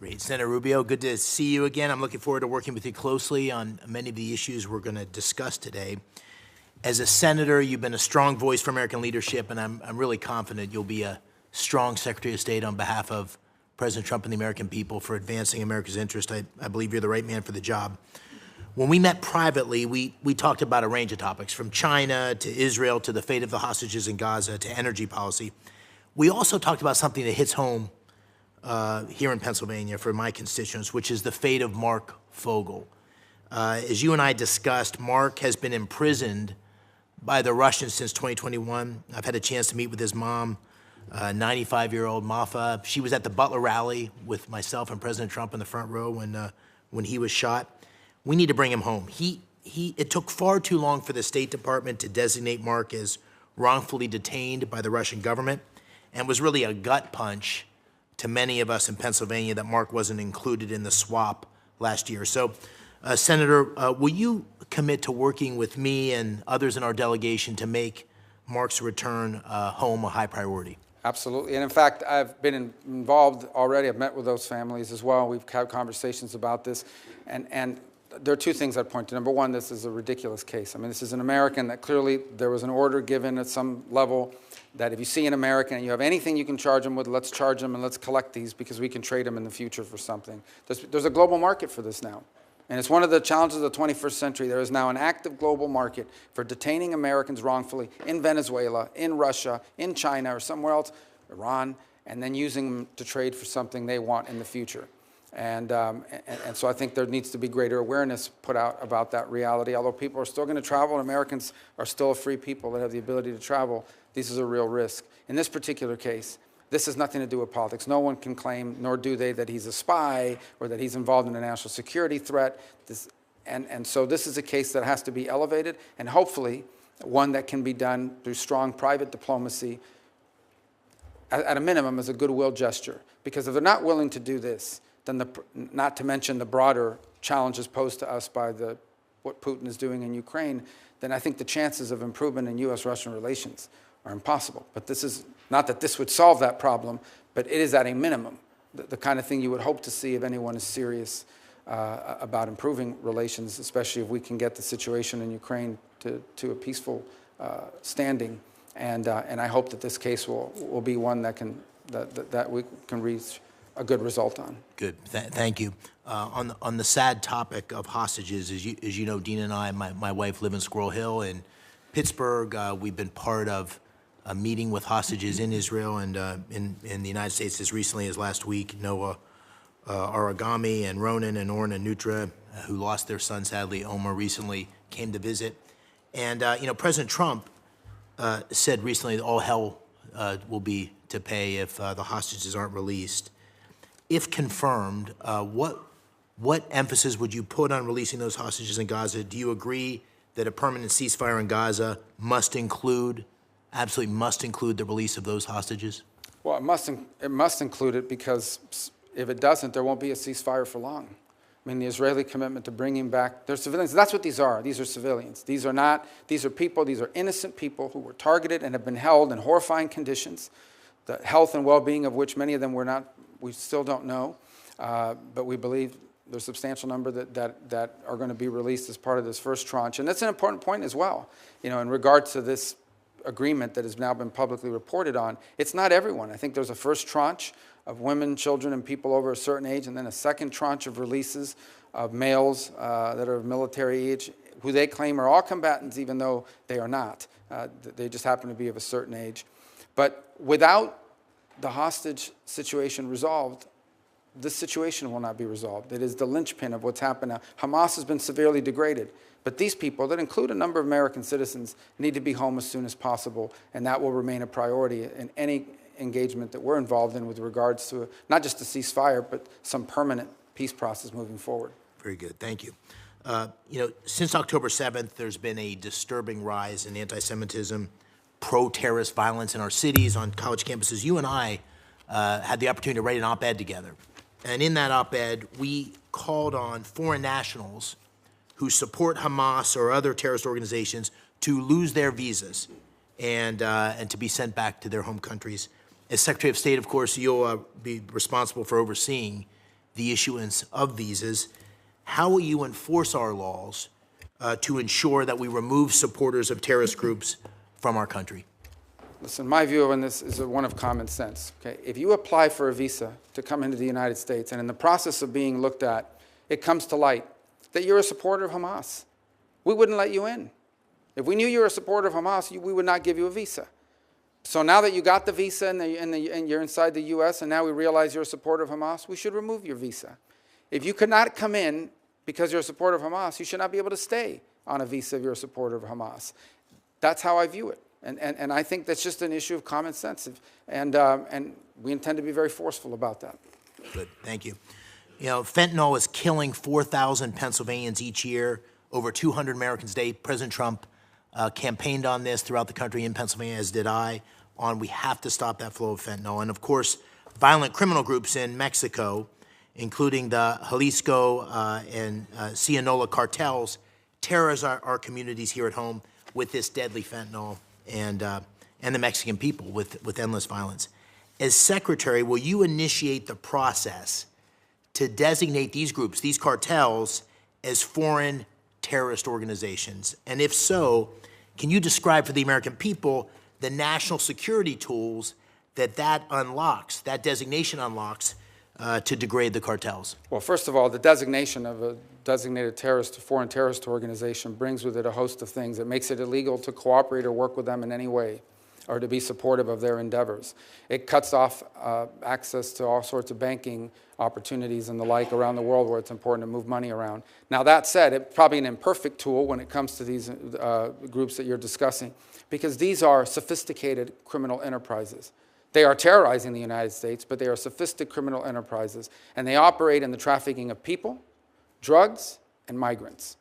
Great. Senator Rubio, good to see you again. I'm looking forward to working with you closely on many of the issues we're going to discuss today. As a senator, you've been a strong voice for American leadership, and I'm really confident you'll be a strong Secretary of State on behalf of President Trump and the American people for advancing America's interest. I believe you're the right man for the job. When we met privately, we talked about a range of topics, from China to Israel to the fate of the hostages in Gaza to energy policy. We also talked about something that hits home here in Pennsylvania for my constituents, which is the fate of Marc Fogel. As you and I discussed, Marc has been imprisoned by the Russians since 2021. I've had a chance to meet with his mom, 95-year-old Mafa. She was at the Butler rally with myself and President Trump in the front row when he was shot. We need to bring him home. It took far too long for the State Department to designate Marc as wrongfully detained by the Russian government, and was really a gut punch to many of us in Pennsylvania that Marc wasn't included in the swap last year. So, Senator, will you commit to working with me and others in our delegation to make Marc's return home a high priority? Absolutely. And in fact, I've been involved already. I've met with those families as well. We've had conversations about this. And there are two things I'd point to. Number one, this is a ridiculous case. I mean, this is an American that clearly there was an order given at some level that if you see an American and you have anything you can charge them with, let's charge them and let's collect these because we can trade them in the future for something. There's a global market for this now. And it's one of the challenges of the 21st century. There is now an active global market for detaining Americans wrongfully in Venezuela, in Russia, in China, or somewhere else, Iran, and then using them to trade for something they want in the future. And so I think there needs to be greater awareness put out about that reality. Although people are still going to travel and Americans are still a free people that have the ability to travel, this is a real risk. In this particular case, this has nothing to do with politics. No one can claim, nor do they, that he's a spy or that he's involved in a national security threat. And so this is a case that has to be elevated, and hopefully one that can be done through strong private diplomacy, at a minimum as a goodwill gesture. Because if they're not willing to do this, then not to mention the broader challenges posed to us by what Putin is doing in Ukraine, then I think the chances of improvement in U.S.-Russian relations are impossible. But this is not that this would solve that problem, but it is at a minimum the kind of thing you would hope to see if anyone is serious about improving relations, especially if we can get the situation in Ukraine to a peaceful standing. And I hope that this case will be one that we can reach a good result on. Good. Thank you. On the sad topic of hostages, as you know, Dina and I, my wife, live in Squirrel Hill in Pittsburgh. We've been part of a meeting with hostages in Israel and in the United States as recently as last week. Noah Aragami and Ronan and Orna Nutra, who lost their son, sadly, Omer, recently came to visit. And, President Trump said recently that all hell will be to pay if the hostages aren't released. If confirmed, what emphasis would you put on releasing those hostages in Gaza? Do you agree that a permanent ceasefire in Gaza absolutely must include the release of those hostages? Well, it must include it, because if it doesn't, there won't be a ceasefire for long. I mean, the Israeli commitment to bringing back their civilians, that's what these are. These are civilians. These are people, these are innocent people who were targeted and have been held in horrifying conditions, the health and well-being of which many of them we still don't know, but we believe there's a substantial number that are going to be released as part of this first tranche. And that's an important point as well. In regard to this agreement that has now been publicly reported on, it's not everyone. I think there's a first tranche of women, children, and people over a certain age, and then a second tranche of releases of males that are of military age, who they claim are all combatants, even though they are not. They just happen to be of a certain age. But without the hostage situation resolved, this situation will not be resolved. It is the linchpin of what's happened now. Hamas has been severely degraded, but these people, that include a number of American citizens, need to be home as soon as possible, and that will remain a priority in any engagement that we're involved in with regards to not just a ceasefire, but some permanent peace process moving forward. Very good. Thank you. Since October 7th, there's been a disturbing rise in anti-Semitism, pro-terrorist violence in our cities, on college campuses. You and I had the opportunity to write an op-ed together. And in that op-ed, we called on foreign nationals who support Hamas or other terrorist organizations to lose their visas and to be sent back to their home countries. As Secretary of State, of course, you'll be responsible for overseeing the issuance of visas. How will you enforce our laws to ensure that we remove supporters of terrorist groups from our country? Listen, my view on this is one of common sense. Okay? If you apply for a visa to come into the United States, and in the process of being looked at, it comes to light that you're a supporter of Hamas, we wouldn't let you in. If we knew you were a supporter of Hamas, we would not give you a visa. So now that you got the visa and you're inside the U.S., and now we realize you're a supporter of Hamas, we should remove your visa. If you could not come in because you're a supporter of Hamas, you should not be able to stay on a visa if you're a supporter of Hamas. That's how I view it. And I think that's just an issue of common sense. And we intend to be very forceful about that. Good, thank you. You know, fentanyl is killing 4,000 Pennsylvanians each year, over 200 Americans a day. President Trump campaigned on this throughout the country, in Pennsylvania, as did I, on we have to stop that flow of fentanyl. And of course, violent criminal groups in Mexico, including the Jalisco and Sinaloa cartels, terrorize our communities here at home with this deadly fentanyl, and the Mexican people with endless violence. As Secretary, will you initiate the process to designate these groups, these cartels, as foreign terrorist organizations? And if so, can you describe for the American people the national security tools that unlocks, that designation unlocks, to degrade the cartels? Well, first of all, the designation of a designated foreign terrorist organization brings with it a host of things. It makes it illegal to cooperate or work with them in any way, or to be supportive of their endeavors. It cuts off access to all sorts of banking opportunities and the like around the world where it's important to move money around. Now, that said, it's probably an imperfect tool when it comes to these groups that you're discussing, because these are sophisticated criminal enterprises. They are terrorizing the United States, but they are sophisticated criminal enterprises, and they operate in the trafficking of people, drugs, and migrants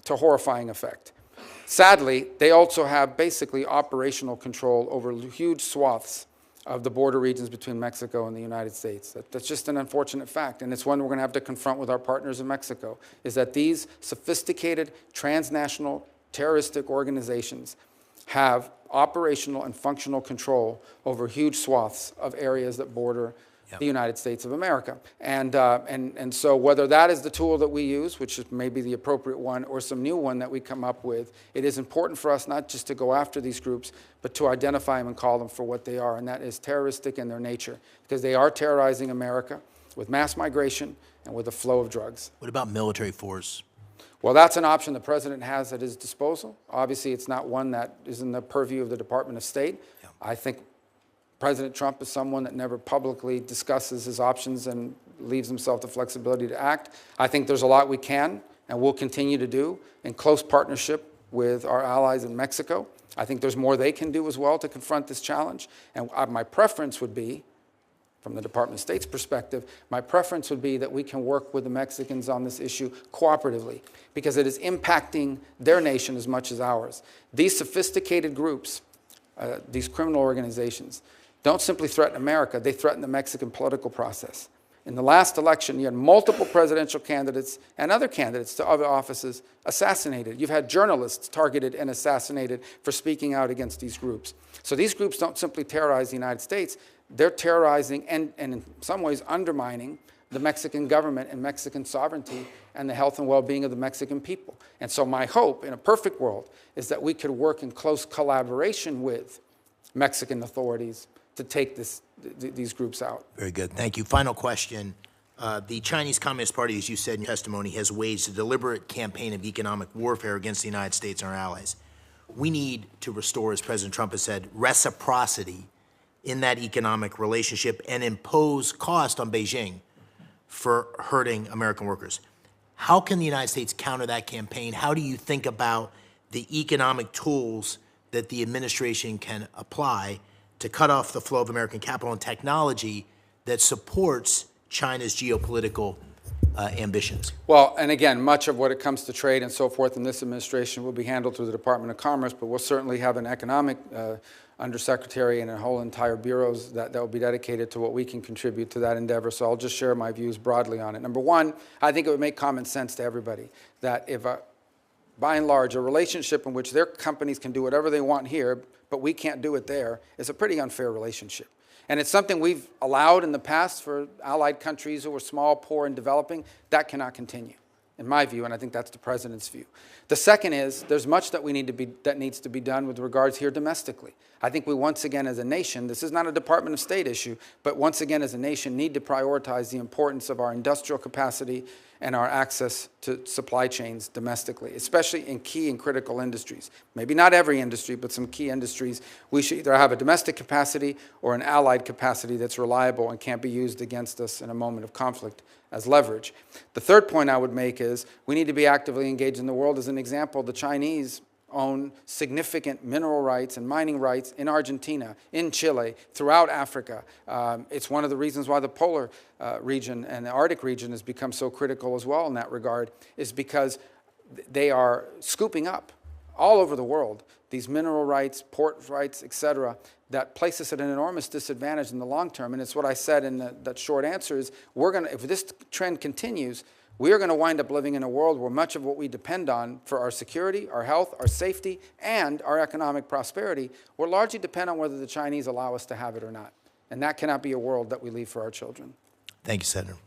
to horrifying effect. Sadly, they also have basically operational control over huge swaths of the border regions between Mexico and the United States. That's just an unfortunate fact, and it's one we're going to have to confront with our partners in Mexico, is that these sophisticated transnational terroristic organizations have operational and functional control over huge swaths of areas that border the United States of America. And so whether that is the tool that we use, which is maybe the appropriate one, or some new one that we come up with, it is important for us not just to go after these groups, but to identify them and call them for what they are, and that is terroristic in their nature, because they are terrorizing America with mass migration and with a flow of drugs. What about military force? Well, that's an option the president has at his disposal. Obviously, it's not one that is in the purview of the Department of State. Yeah. I think President Trump is someone that never publicly discusses his options and leaves himself the flexibility to act. I think there's a lot we can and will continue to do in close partnership with our allies in Mexico. I think there's more they can do as well to confront this challenge. And my preference would be, from the Department of State's perspective, my preference would be that we can work with the Mexicans on this issue cooperatively, because it is impacting their nation as much as ours. These sophisticated groups, these criminal organizations, don't simply threaten America, they threaten the Mexican political process. In the last election, you had multiple presidential candidates and other candidates to other offices assassinated. You've had journalists targeted and assassinated for speaking out against these groups. So these groups don't simply terrorize the United States, they're terrorizing and in some ways undermining the Mexican government and Mexican sovereignty and the health and well-being of the Mexican people. And so my hope, in a perfect world, is that we could work in close collaboration with Mexican authorities to take these groups out. Very good. Thank you. Final question. The Chinese Communist Party, as you said in your testimony, has waged a deliberate campaign of economic warfare against the United States and our allies. We need to restore, as President Trump has said, reciprocity in that economic relationship and impose cost on Beijing for hurting American workers. How can the United States counter that campaign? How do you think about the economic tools that the administration can apply to cut off the flow of American capital and technology that supports China's geopolitical ambitions? Well, and again, much of what it comes to trade and so forth in this administration will be handled through the Department of Commerce, but we'll certainly have an economic undersecretary and a whole entire bureaus that will be dedicated to what we can contribute to that endeavor. So I'll just share my views broadly on it. Number one, I think it would make common sense to everybody that if, by and large, a relationship in which their companies can do whatever they want here, but we can't do it there, is a pretty unfair relationship. And it's something we've allowed in the past for allied countries who were small, poor, and developing. That cannot continue, in my view, and I think that's the president's view. The second is there's much that needs to be done with regards here domestically. I think we once again as a nation, this is not a Department of State issue, but once again as a nation need to prioritize the importance of our industrial capacity and our access to supply chains domestically, especially in key and critical industries. Maybe not every industry, but some key industries. We should either have a domestic capacity or an allied capacity that's reliable and can't be used against us in a moment of conflict as leverage. The third point I would make is we need to be actively engaged in the world. As an example, the Chinese own significant mineral rights and mining rights in Argentina, in Chile, throughout Africa. It's one of the reasons why the polar region and the Arctic region has become so critical as well in that regard, is because they are scooping up all over the world these mineral rights, port rights, et cetera, that place us at an enormous disadvantage in the long term. And it's what I said in that short answer is, if this trend continues, we are going to wind up living in a world where much of what we depend on for our security, our health, our safety, and our economic prosperity will largely depend on whether the Chinese allow us to have it or not. And that cannot be a world that we leave for our children. Thank you, Senator.